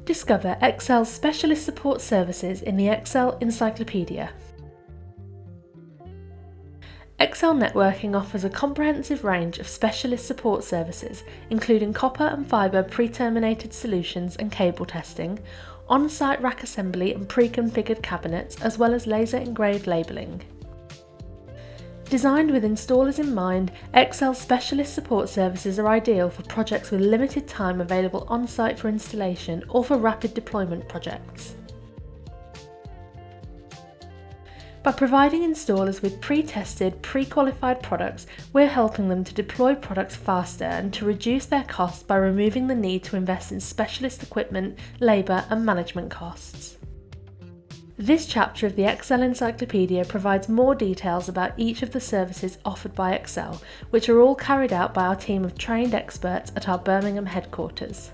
Discover Excel's specialist support services in the Excel Encyclopédie. Excel Networking offers a comprehensive range of specialist support services, including copper and fibre pre-terminated solutions and cable testing, on-site rack assembly and pre-configured cabinets, as well as laser engraved labelling. Designed with installers in mind, Excel's specialist support services are ideal for projects with limited time available on-site for installation or for rapid deployment projects. By providing installers with pre-tested, pre-qualified products, we're helping them to deploy products faster and to reduce their costs by removing the need to invest in specialist equipment, labour and management costs. This chapter of the Excel Encyclopedia provides more details about each of the services offered by Excel, which are all carried out by our team of trained experts at our Birmingham headquarters.